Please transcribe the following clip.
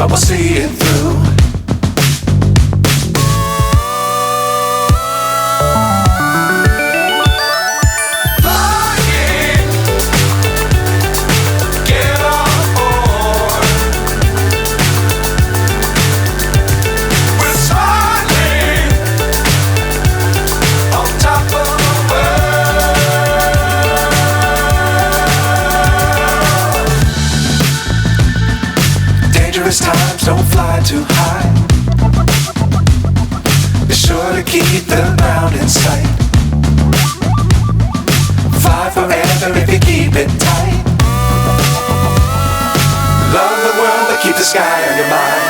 but we'll see it through. Times don't fly too high. Be sure to keep the ground in sight. Fly forever if you keep it tight. Love the world but keep the sky on your mind.